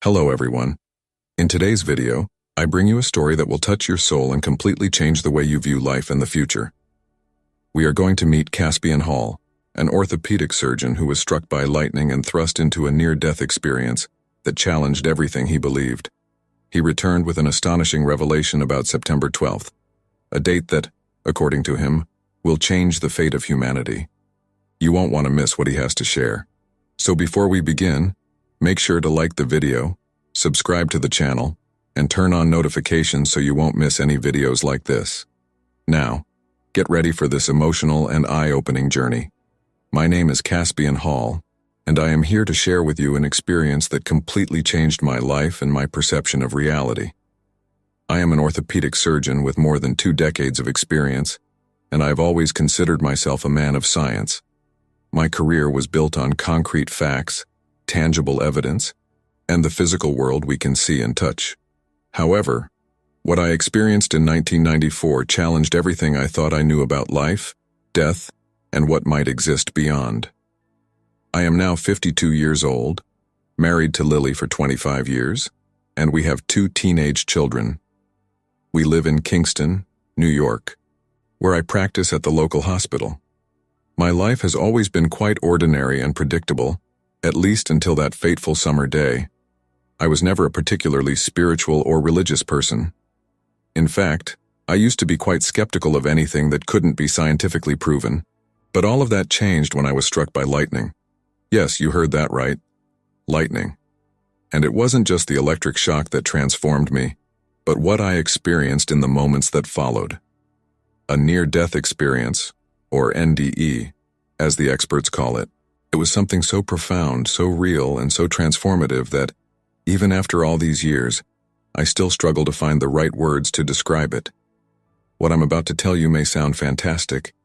Hello everyone. In today's video, I bring you a story that will touch your soul and completely change the way you view life and the future. We are going to meet Caspian Hall, an orthopedic surgeon who was struck by lightning and thrust into a near-death experience that challenged everything he believed. He returned with an astonishing revelation about September 12th, a date that, according to him, will change the fate of humanity. You won't want to miss what he has to share. So before we begin, make sure to like the video, subscribe to the channel, and turn on notifications so you won't miss any videos like this. Now, get ready for this emotional and eye-opening journey. My name is Caspian Hall, and I am here to share with you an experience that completely changed my life and my perception of reality. I am an orthopedic surgeon with more than 2 decades of experience, and I've always considered myself a man of science. My career was built on concrete facts, tangible evidence, and the physical world we can see and touch. However, what I experienced in 1994 challenged everything I thought I knew about life, death, and what might exist beyond. I am now 52 years old, married to Lily for 25 years, and we have 2 teenage children. We live in Kingston, New York, where I practice at the local hospital. My life has always been quite ordinary and predictable, at least until that fateful summer day. I was never a particularly spiritual or religious person. In fact, I used to be quite skeptical of anything that couldn't be scientifically proven, but all of that changed when I was struck by lightning. Yes, you heard that right. Lightning. And it wasn't just the electric shock that transformed me, but what I experienced in the moments that followed. A near-death experience, or NDE, as the experts call it. It was something so profound, so real, and so transformative that, even after all these years, I still struggle to find the right words to describe it. What I'm about to tell you may sound fantastic,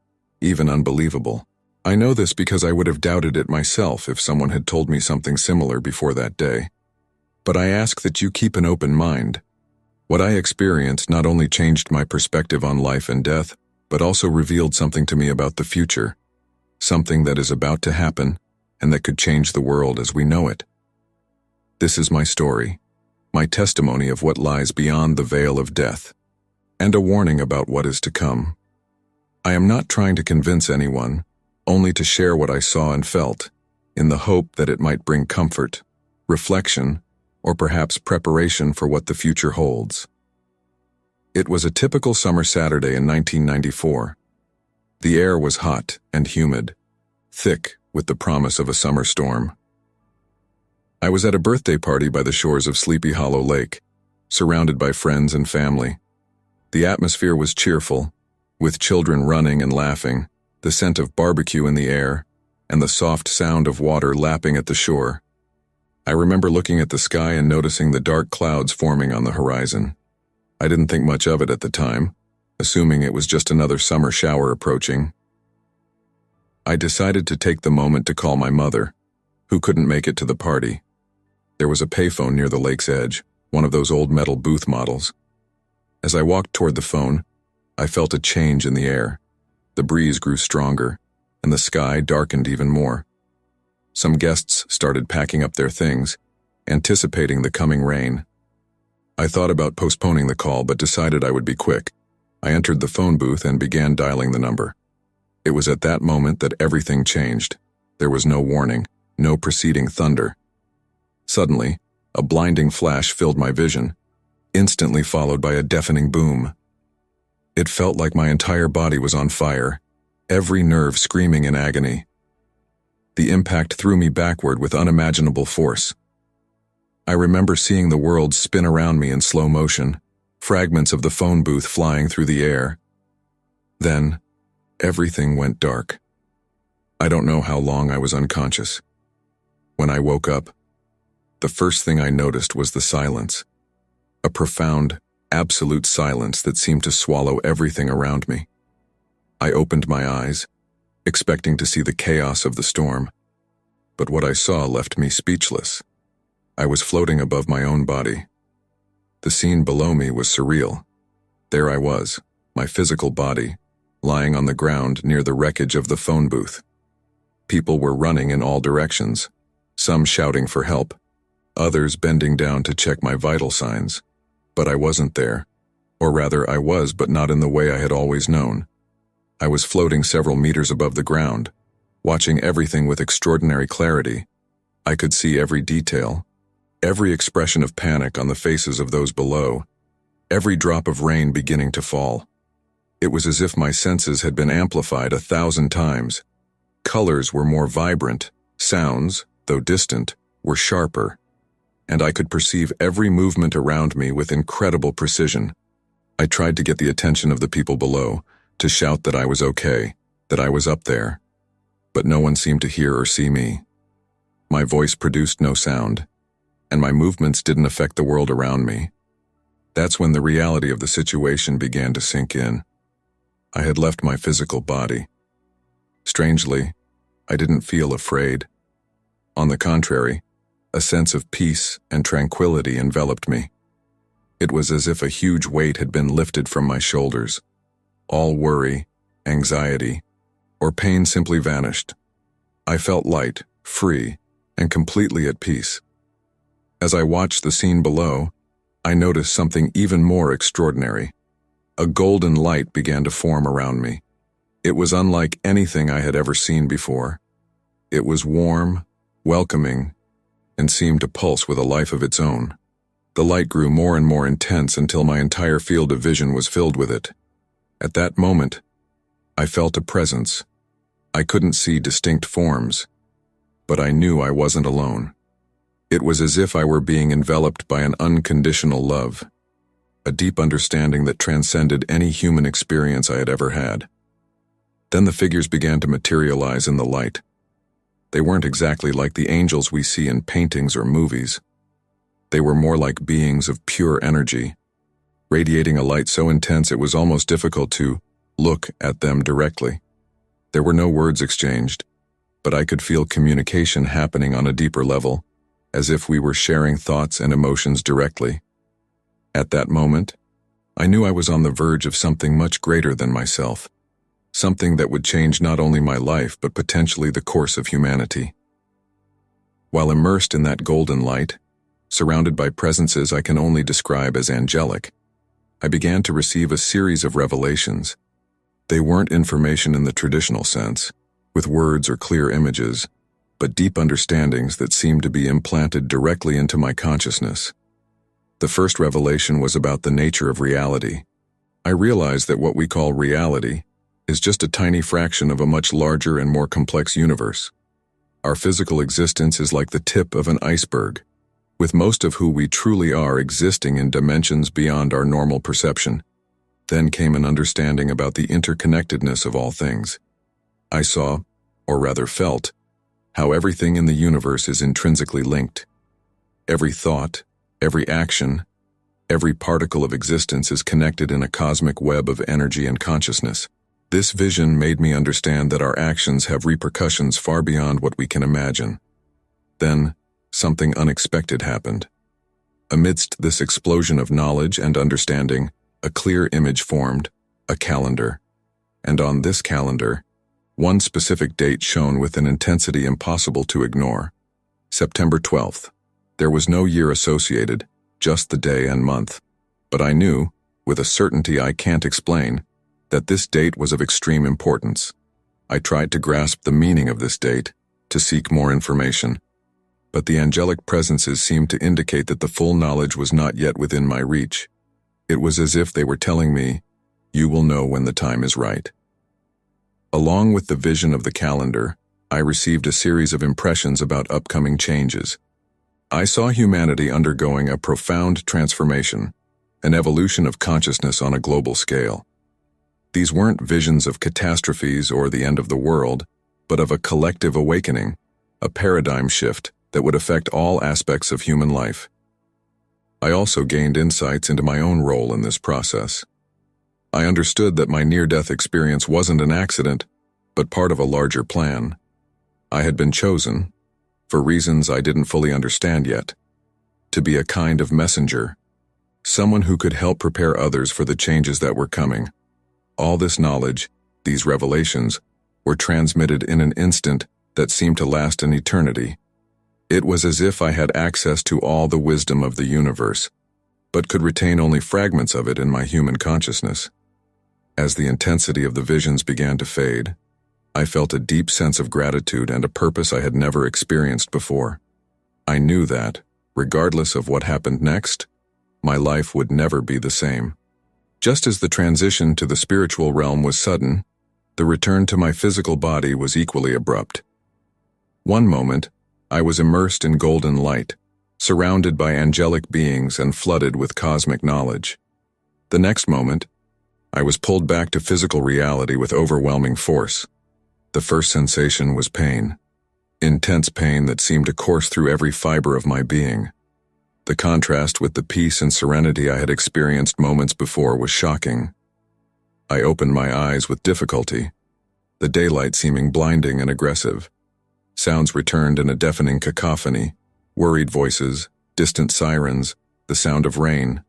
even unbelievable. I know this because I would have doubted it myself if someone had told me something similar before that day. But I ask that you keep an open mind. What I experienced not only changed my perspective on life and death, but also revealed something to me about the future, something that is about to happen and that could change the world as we know it. This is my story, my testimony of what lies beyond the veil of death, and a warning about what is to come. I am not trying to convince anyone, only to share what I saw and felt, in the hope that it might bring comfort, reflection, or perhaps preparation for what the future holds. It was a typical summer Saturday in 1994. The air was hot and humid, thick with the promise of a summer storm. I was at a birthday party by the shores of Sleepy Hollow Lake, surrounded by friends and family. The atmosphere was cheerful, with children running and laughing, the scent of barbecue in the air, and the soft sound of water lapping at the shore. I remember looking at the sky and noticing the dark clouds forming on the horizon. I didn't think much of it at the time, assuming it was just another summer shower approaching. I decided to take the moment to call my mother, who couldn't make it to the party. There was a payphone near the lake's edge, one of those old metal booth models. As I walked toward the phone, I felt a change in the air. The breeze grew stronger, and the sky darkened even more. Some guests started packing up their things, anticipating the coming rain. I thought about postponing the call but decided I would be quick. I entered the phone booth and began dialing the number. It was at that moment that everything changed. There was no warning, no preceding thunder. Suddenly, a blinding flash filled my vision, instantly followed by a deafening boom. It felt like my entire body was on fire, every nerve screaming in agony. The impact threw me backward with unimaginable force. I remember seeing the world spin around me in slow motion, fragments of the phone booth flying through the air. Then, everything went dark. I don't know how long I was unconscious. When I woke up, the first thing I noticed was the silence. A profound, absolute silence that seemed to swallow everything around me. I opened my eyes, expecting to see the chaos of the storm, but what I saw left me speechless. I was floating above my own body. The scene below me was surreal. There I was, my physical body, lying on the ground near the wreckage of the phone booth. People were running in all directions, some shouting for help, others bending down to check my vital signs. But I wasn't there. Or rather, I was, but not in the way I had always known. I was floating several meters above the ground, watching everything with extraordinary clarity. I could see every detail, every expression of panic on the faces of those below, every drop of rain beginning to fall. It was as if my senses had been amplified 1,000 times. Colors were more vibrant, sounds, though distant, were sharper, and I could perceive every movement around me with incredible precision. I tried to get the attention of the people below, to shout that I was okay, that I was up there, but no one seemed to hear or see me. My voice produced no sound, and my movements didn't affect the world around me. That's when the reality of the situation began to sink in. I had left my physical body. Strangely, I didn't feel afraid. On the contrary, a sense of peace and tranquility enveloped me. It was as if a huge weight had been lifted from my shoulders. All worry, anxiety, or pain simply vanished. I felt light, free, and completely at peace. As I watched the scene below, I noticed something even more extraordinary. A golden light began to form around me. It was unlike anything I had ever seen before. It was warm, welcoming, and seemed to pulse with a life of its own. The light grew more and more intense until my entire field of vision was filled with it. At that moment, I felt a presence. I couldn't see distinct forms, but I knew I wasn't alone. It was as if I were being enveloped by an unconditional love, a deep understanding that transcended any human experience I had ever had. Then the figures began to materialize in the light. They weren't exactly like the angels we see in paintings or movies. They were more like beings of pure energy, radiating a light so intense it was almost difficult to look at them directly. There were no words exchanged, but I could feel communication happening on a deeper level, as if we were sharing thoughts and emotions directly. At that moment, I knew I was on the verge of something much greater than myself, something that would change not only my life but potentially the course of humanity. While immersed in that golden light, surrounded by presences I can only describe as angelic, I began to receive a series of revelations. They weren't information in the traditional sense, with words or clear images, but deep understandings that seemed to be implanted directly into my consciousness. The first revelation was about the nature of reality. I realized that what we call reality is just a tiny fraction of a much larger and more complex universe. Our physical existence is like the tip of an iceberg, with most of who we truly are existing in dimensions beyond our normal perception. Then came an understanding about the interconnectedness of all things. I saw, or rather felt, how everything in the universe is intrinsically linked. Every thought, every action, every particle of existence is connected in a cosmic web of energy and consciousness. This vision made me understand that our actions have repercussions far beyond what we can imagine. Then, something unexpected happened. Amidst this explosion of knowledge and understanding, a clear image formed, a calendar. And on this calendar, one specific date shone with an intensity impossible to ignore. September 12th. There was no year associated, just the day and month. But I knew, with a certainty I can't explain, that this date was of extreme importance. I tried to grasp the meaning of this date, to seek more information. But the angelic presences seemed to indicate that the full knowledge was not yet within my reach. It was as if they were telling me, "You will know when the time is right." Along with the vision of the calendar, I received a series of impressions about upcoming changes. I saw humanity undergoing a profound transformation, an evolution of consciousness on a global scale. These weren't visions of catastrophes or the end of the world, but of a collective awakening, a paradigm shift that would affect all aspects of human life. I also gained insights into my own role in this process. I understood that my near-death experience wasn't an accident, but part of a larger plan. I had been chosen, for reasons I didn't fully understand yet, to be a kind of messenger, someone who could help prepare others for the changes that were coming. All this knowledge, these revelations, were transmitted in an instant that seemed to last an eternity. It was as if I had access to all the wisdom of the universe, but could retain only fragments of it in my human consciousness. As the intensity of the visions began to fade, I felt a deep sense of gratitude and a purpose I had never experienced before. I knew that, regardless of what happened next, my life would never be the same. Just as the transition to the spiritual realm was sudden, the return to my physical body was equally abrupt. One moment, I was immersed in golden light, surrounded by angelic beings and flooded with cosmic knowledge. The next moment, I was pulled back to physical reality with overwhelming force. The first sensation was pain, intense pain that seemed to course through every fiber of my being. The contrast with the peace and serenity I had experienced moments before was shocking. I opened my eyes with difficulty, the daylight seeming blinding and aggressive. Sounds returned in a deafening cacophony, worried voices, distant sirens, the sound of rain.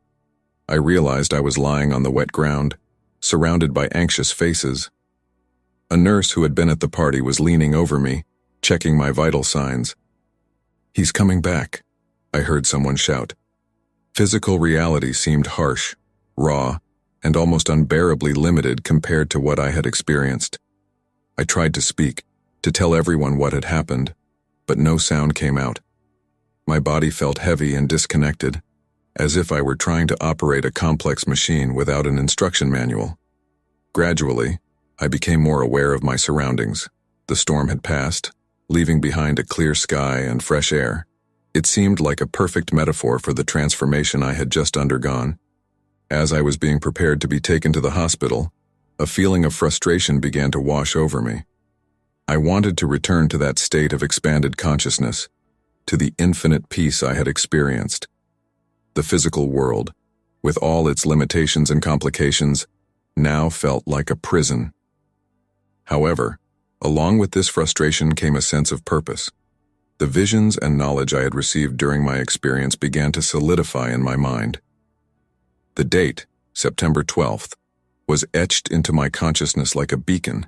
I realized I was lying on the wet ground, surrounded by anxious faces. A nurse who had been at the party was leaning over me, checking my vital signs. "He's coming back," I heard someone shout. Physical reality seemed harsh, raw, and almost unbearably limited compared to what I had experienced. I tried to speak, to tell everyone what had happened, but no sound came out. My body felt heavy and disconnected, as if I were trying to operate a complex machine without an instruction manual. Gradually, I became more aware of my surroundings. The storm had passed, leaving behind a clear sky and fresh air. It seemed like a perfect metaphor for the transformation I had just undergone. As I was being prepared to be taken to the hospital, a feeling of frustration began to wash over me. I wanted to return to that state of expanded consciousness, to the infinite peace I had experienced. The physical world, with all its limitations and complications, now felt like a prison. However, along with this frustration came a sense of purpose. The visions and knowledge I had received during my experience began to solidify in my mind. The date, September 12th, was etched into my consciousness like a beacon,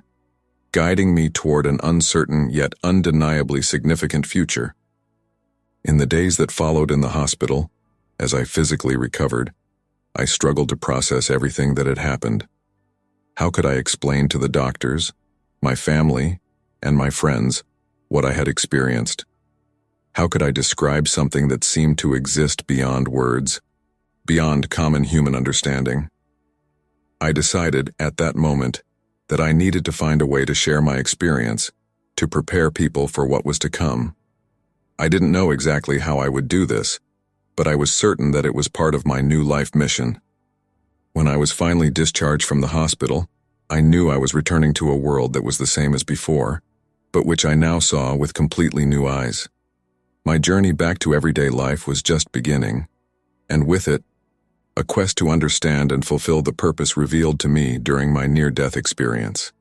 guiding me toward an uncertain yet undeniably significant future. In the days that followed in the hospital, as I physically recovered, I struggled to process everything that had happened. How could I explain to the doctors, my family, and my friends what I had experienced? How could I describe something that seemed to exist beyond words, beyond common human understanding? I decided at that moment that I needed to find a way to share my experience, to prepare people for what was to come. I didn't know exactly how I would do this, but I was certain that it was part of my new life mission. When I was finally discharged from the hospital, I knew I was returning to a world that was the same as before, but which I now saw with completely new eyes. My journey back to everyday life was just beginning, and with it, a quest to understand and fulfill the purpose revealed to me during my near-death experience.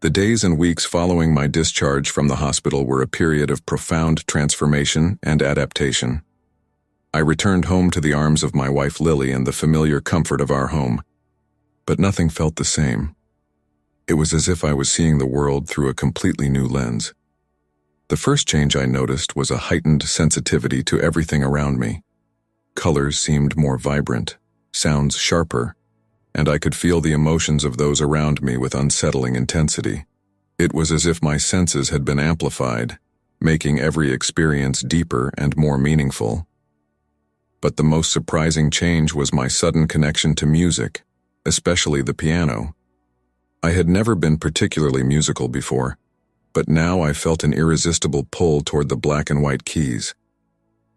The days and weeks following my discharge from the hospital were a period of profound transformation and adaptation. I returned home to the arms of my wife Lily and the familiar comfort of our home, but nothing felt the same. It was as if I was seeing the world through a completely new lens. The first change I noticed was a heightened sensitivity to everything around me. Colors seemed more vibrant, sounds sharper, and I could feel the emotions of those around me with unsettling intensity. It was as if my senses had been amplified, making every experience deeper and more meaningful. But the most surprising change was my sudden connection to music, especially the piano. I had never been particularly musical before, but now I felt an irresistible pull toward the black and white keys.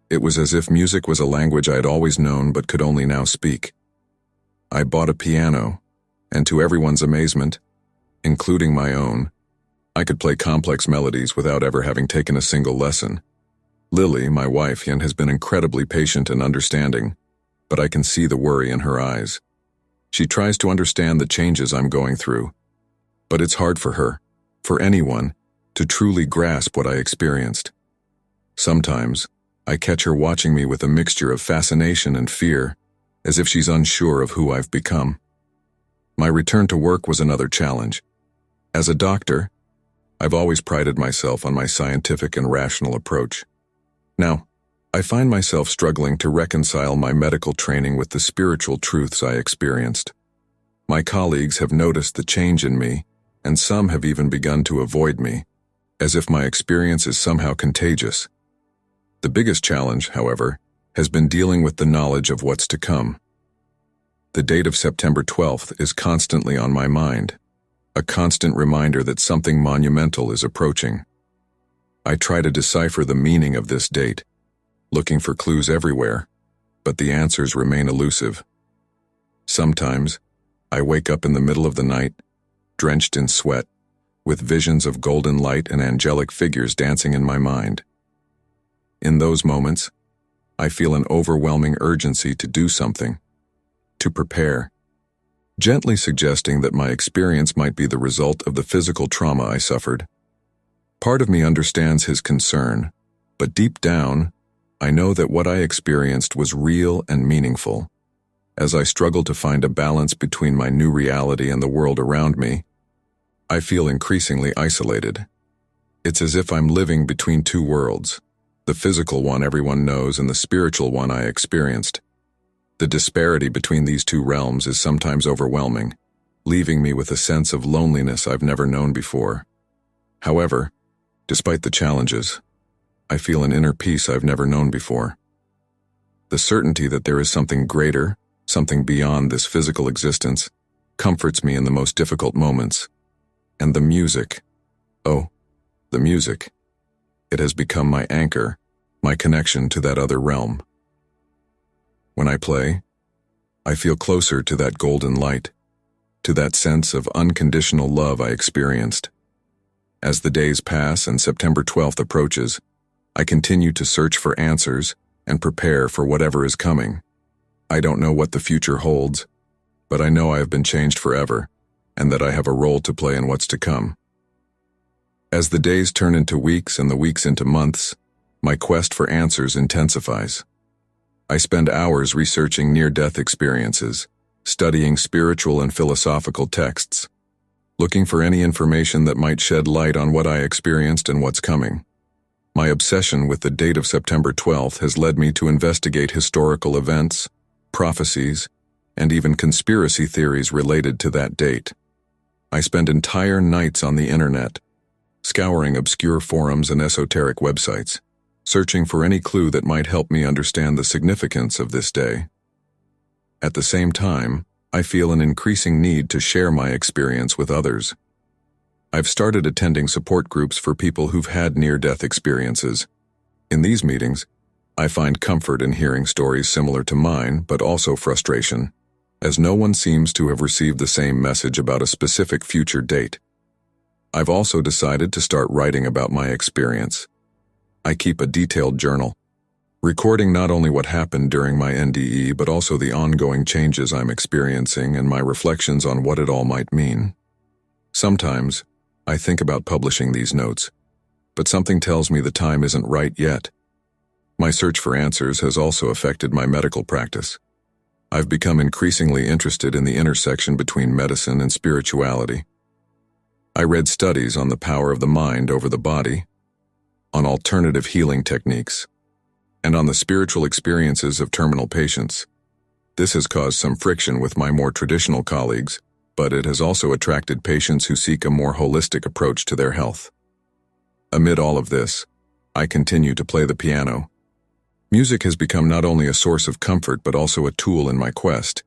It was as if music was a language I had always known but could only now speak. I bought a piano, and to everyone's amazement, including my own, I could play complex melodies without ever having taken a single lesson. Lily, my wife, has been incredibly patient and understanding, but I can see the worry in her eyes. She tries to understand the changes I'm going through, but it's hard for her, for anyone, to truly grasp what I experienced. Sometimes, I catch her watching me with a mixture of fascination and fear, as if she's unsure of who I've become. My return to work was another challenge. As a doctor, I've always prided myself on my scientific and rational approach. Now, I find myself struggling to reconcile my medical training with the spiritual truths I experienced. My colleagues have noticed the change in me, and some have even begun to avoid me, as if my experience is somehow contagious. The biggest challenge, however, has been dealing with the knowledge of what's to come. The date of September 12th is constantly on my mind, a constant reminder that something monumental is approaching. I try to decipher the meaning of this date, looking for clues everywhere, but the answers remain elusive. Sometimes, I wake up in the middle of the night, drenched in sweat, with visions of golden light and angelic figures dancing in my mind. In those moments, I feel an overwhelming urgency to do something, to prepare, gently suggesting that my experience might be the result of the physical trauma I suffered. Part of me understands his concern, but deep down, I know that what I experienced was real and meaningful. As I struggle to find a balance between my new reality and the world around me, I feel increasingly isolated. It's as if I'm living between two worlds, the physical one everyone knows and the spiritual one I experienced. The disparity between these two realms is sometimes overwhelming, leaving me with a sense of loneliness I've never known before. However, despite the challenges, I feel an inner peace I've never known before. The certainty that there is something greater, something beyond this physical existence, comforts me in the most difficult moments. And the music, the music. It has become my anchor, my connection to that other realm. When I play, I feel closer to that golden light, to that sense of unconditional love I experienced. As the days pass and September 12th approaches, I continue to search for answers and prepare for whatever is coming. I don't know what the future holds, but I know I have been changed forever, and that I have a role to play in what's to come. As the days turn into weeks and the weeks into months, my quest for answers intensifies. I spend hours researching near-death experiences, studying spiritual and philosophical texts, looking for any information that might shed light on what I experienced and what's coming. My obsession with the date of September 12th has led me to investigate historical events, prophecies, and even conspiracy theories related to that date. I spend entire nights on the internet, scouring obscure forums and esoteric websites, searching for any clue that might help me understand the significance of this day. At the same time, I feel an increasing need to share my experience with others. I've started attending support groups for people who've had near-death experiences. In these meetings, I find comfort in hearing stories similar to mine, but also frustration, as no one seems to have received the same message about a specific future date. I've also decided to start writing about my experience. I keep a detailed journal, recording not only what happened during my NDE, but also the ongoing changes I'm experiencing and my reflections on what it all might mean. Sometimes, I think about publishing these notes, but something tells me the time isn't right yet. My search for answers has also affected my medical practice. I've become increasingly interested in the intersection between medicine and spirituality. I read studies on the power of the mind over the body, on alternative healing techniques, and on the spiritual experiences of terminal patients. This has caused some friction with my more traditional colleagues, but it has also attracted patients who seek a more holistic approach to their health. Amid all of this, I continue to play the piano. Music has become not only a source of comfort but also a tool in my quest.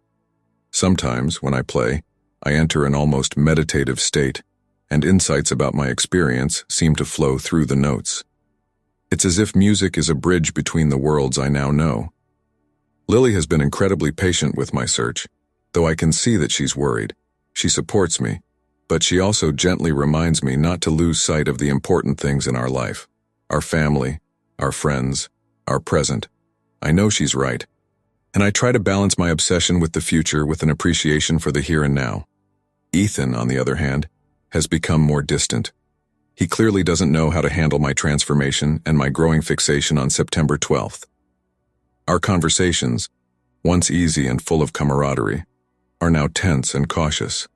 Sometimes, when I play, I enter an almost meditative state, and insights about my experience seem to flow through the notes. It's as if music is a bridge between the worlds I now know. Lily has been incredibly patient with my search, though I can see that she's worried. She supports me, but she also gently reminds me not to lose sight of the important things in our life, our family, our friends, our present. I know she's right, and I try to balance my obsession with the future with an appreciation for the here and now. Ethan, on the other hand, has become more distant. He clearly doesn't know how to handle my transformation and my growing fixation on September 12th. Our conversations, once easy and full of camaraderie, are now tense and cautious.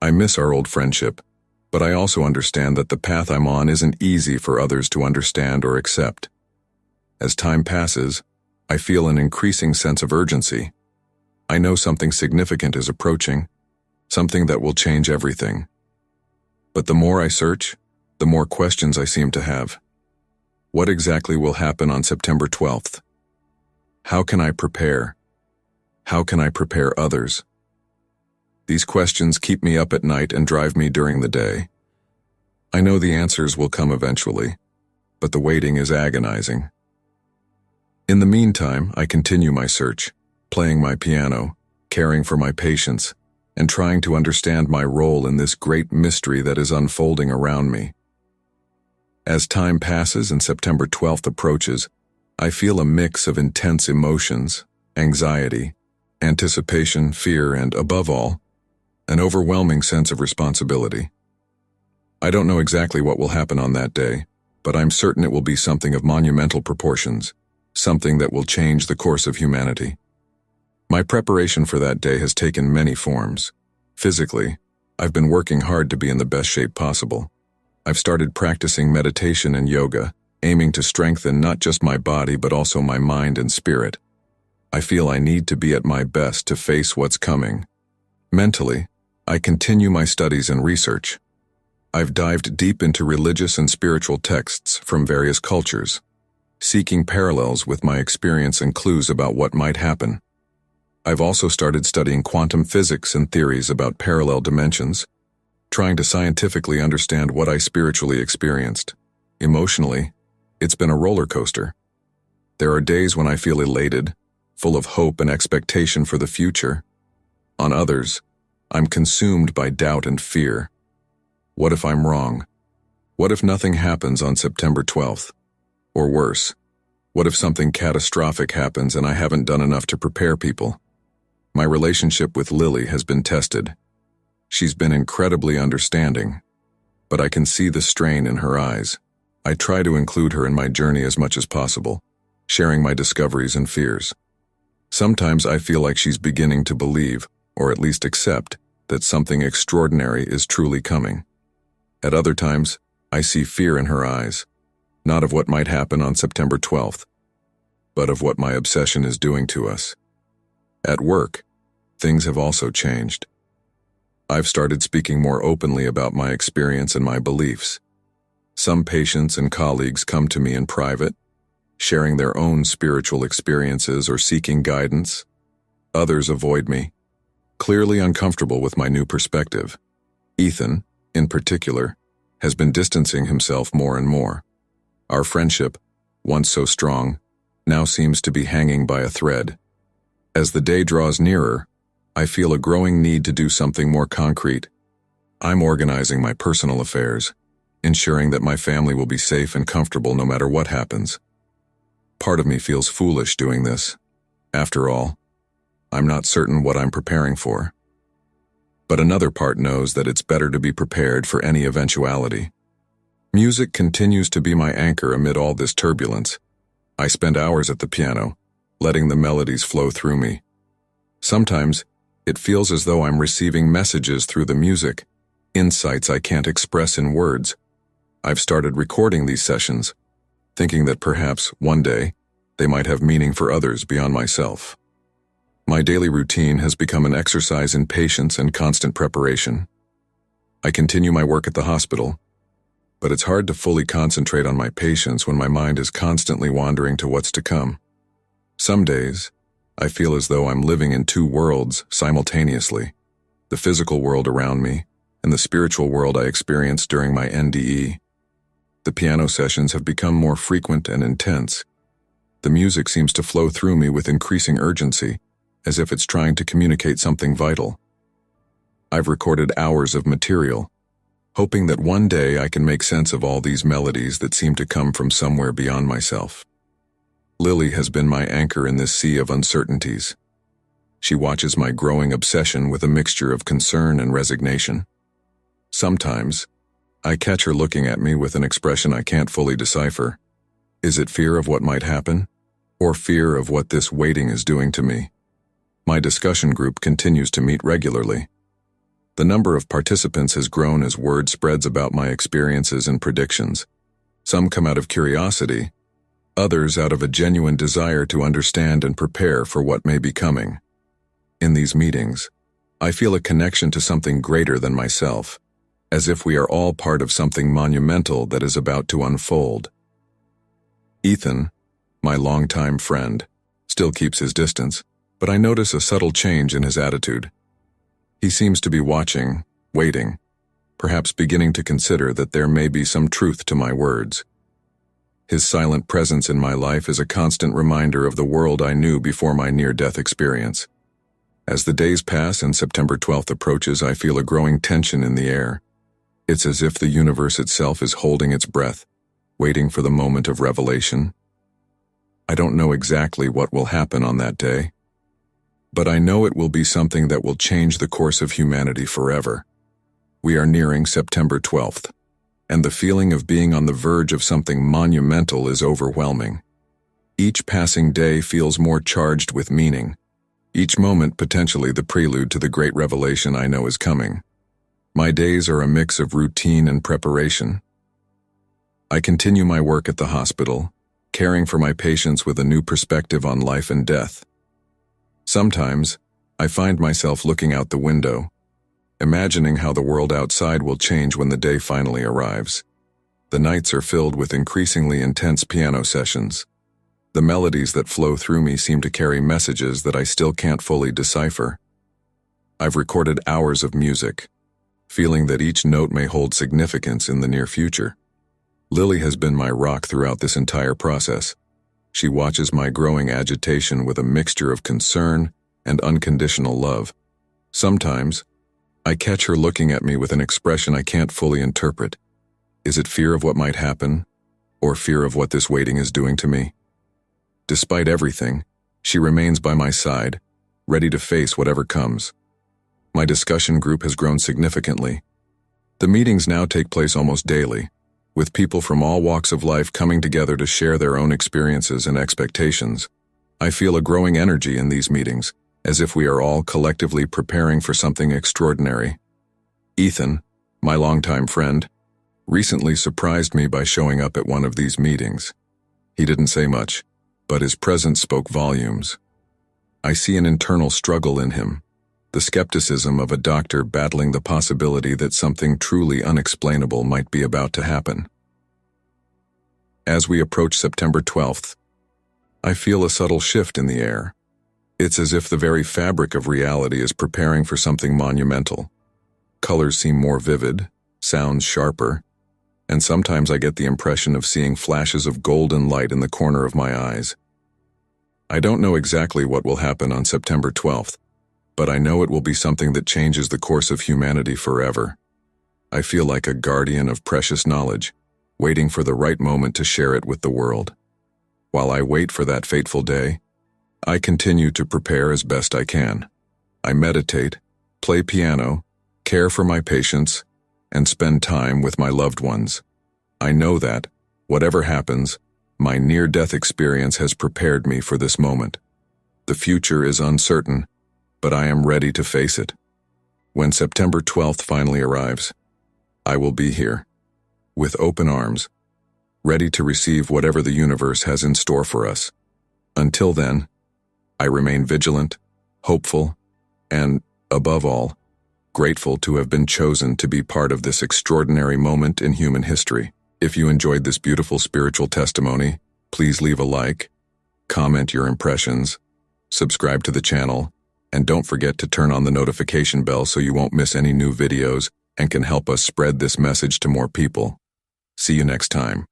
I miss our old friendship, but I also understand that the path I'm on isn't easy for others to understand or accept. As time passes, I feel an increasing sense of urgency. I know something significant is approaching, something that will change everything. But the more I search, the more questions I seem to have. What exactly will happen on September 12th? How can I prepare? How can I prepare others? These questions keep me up at night and drive me during the day. I know the answers will come eventually, but the waiting is agonizing. In the meantime, I continue my search, playing my piano, caring for my patients, and trying to understand my role in this great mystery that is unfolding around me. As time passes and September 12th approaches, I feel a mix of intense emotions, anxiety, anticipation, fear, and, above all, an overwhelming sense of responsibility. I don't know exactly what will happen on that day, but I'm certain it will be something of monumental proportions, something that will change the course of humanity. My preparation for that day has taken many forms. Physically, I've been working hard to be in the best shape possible. I've started practicing meditation and yoga, aiming to strengthen not just my body but also my mind and spirit. I feel I need to be at my best to face what's coming. Mentally, I continue my studies and research. I've dived deep into religious and spiritual texts from various cultures, seeking parallels with my experience and clues about what might happen. I've also started studying quantum physics and theories about parallel dimensions, trying to scientifically understand what I spiritually experienced. Emotionally, it's been a roller coaster. There are days when I feel elated, full of hope and expectation for the future. On others, I'm consumed by doubt and fear. What if I'm wrong? What if nothing happens on September 12th? Or worse, what if something catastrophic happens and I haven't done enough to prepare people? My relationship with Lily has been tested. She's been incredibly understanding, but I can see the strain in her eyes. I try to include her in my journey as much as possible, sharing my discoveries and fears. Sometimes I feel like she's beginning to believe, or at least accept, that something extraordinary is truly coming. At other times, I see fear in her eyes, not of what might happen on September 12th, but of what my obsession is doing to us. At work, things have also changed. I've started speaking more openly about my experience and my beliefs. Some patients and colleagues come to me in private, sharing their own spiritual experiences or seeking guidance. Others avoid me, clearly uncomfortable with my new perspective. Ethan, in particular, has been distancing himself more and more. Our friendship, once so strong, now seems to be hanging by a thread. As the day draws nearer, I feel a growing need to do something more concrete. I'm organizing my personal affairs, ensuring that my family will be safe and comfortable no matter what happens. Part of me feels foolish doing this. After all, I'm not certain what I'm preparing for. But another part knows that it's better to be prepared for any eventuality. Music continues to be my anchor amid all this turbulence. I spend hours at the piano, letting the melodies flow through me. Sometimes, it feels as though I'm receiving messages through the music, insights I can't express in words. I've started recording these sessions, thinking that perhaps, one day, they might have meaning for others beyond myself. My daily routine has become an exercise in patience and constant preparation. I continue my work at the hospital, but it's hard to fully concentrate on my patients when my mind is constantly wandering to what's to come. Some days, I feel as though I'm living in two worlds simultaneously, the physical world around me and the spiritual world I experienced during my NDE. The piano sessions have become more frequent and intense. The music seems to flow through me with increasing urgency, as if it's trying to communicate something vital. I've recorded hours of material, hoping that one day I can make sense of all these melodies that seem to come from somewhere beyond myself. Lily has been my anchor in this sea of uncertainties. She watches my growing obsession with a mixture of concern and resignation. Sometimes, I catch her looking at me with an expression I can't fully decipher. Is it fear of what might happen, or fear of what this waiting is doing to me? My discussion group continues to meet regularly. The number of participants has grown as word spreads about my experiences and predictions. Some come out of curiosity, others out of a genuine desire to understand and prepare for what may be coming. In these meetings, I feel a connection to something greater than myself, as if we are all part of something monumental that is about to unfold. Ethan, my longtime friend, still keeps his distance, but I notice a subtle change in his attitude. He seems to be watching, waiting, perhaps beginning to consider that there may be some truth to my words. His silent presence in my life is a constant reminder of the world I knew before my near-death experience. As the days pass and September 12th approaches, I feel a growing tension in the air. It's as if the universe itself is holding its breath, waiting for the moment of revelation. I don't know exactly what will happen on that day, but I know it will be something that will change the course of humanity forever. We are nearing September 12th, and the feeling of being on the verge of something monumental is overwhelming. Each passing day feels more charged with meaning, each moment potentially the prelude to the great revelation I know is coming. My days are a mix of routine and preparation. I continue my work at the hospital, caring for my patients with a new perspective on life and death. Sometimes, I find myself looking out the window, imagining how the world outside will change when the day finally arrives. The nights are filled with increasingly intense piano sessions. The melodies that flow through me seem to carry messages that I still can't fully decipher. I've recorded hours of music, feeling that each note may hold significance in the near future. Lily has been my rock throughout this entire process. She watches my growing agitation with a mixture of concern and unconditional love. Sometimes, I catch her looking at me with an expression I can't fully interpret. Is it fear of what might happen, or fear of what this waiting is doing to me? Despite everything, she remains by my side, ready to face whatever comes. My discussion group has grown significantly. The meetings now take place almost daily, with people from all walks of life coming together to share their own experiences and expectations. I feel a growing energy in these meetings, as if we are all collectively preparing for something extraordinary. Ethan, my longtime friend, recently surprised me by showing up at one of these meetings. He didn't say much, but his presence spoke volumes. I see an internal struggle in him, the skepticism of a doctor battling the possibility that something truly unexplainable might be about to happen. As we approach September 12th, I feel a subtle shift in the air. It's as if the very fabric of reality is preparing for something monumental. Colors seem more vivid, sounds sharper, and sometimes I get the impression of seeing flashes of golden light in the corner of my eyes. I don't know exactly what will happen on September 12th, but I know it will be something that changes the course of humanity forever. I feel like a guardian of precious knowledge, waiting for the right moment to share it with the world. While I wait for that fateful day, I continue to prepare as best I can. I meditate, play piano, care for my patients, and spend time with my loved ones. I know that, whatever happens, my near-death experience has prepared me for this moment. The future is uncertain, but I am ready to face it. When September 12th finally arrives, I will be here, with open arms, ready to receive whatever the universe has in store for us. Until then, I remain vigilant, hopeful, and, above all, grateful to have been chosen to be part of this extraordinary moment in human history. If you enjoyed this beautiful spiritual testimony, please leave a like, comment your impressions, subscribe to the channel, and don't forget to turn on the notification bell so you won't miss any new videos and can help us spread this message to more people. See you next time.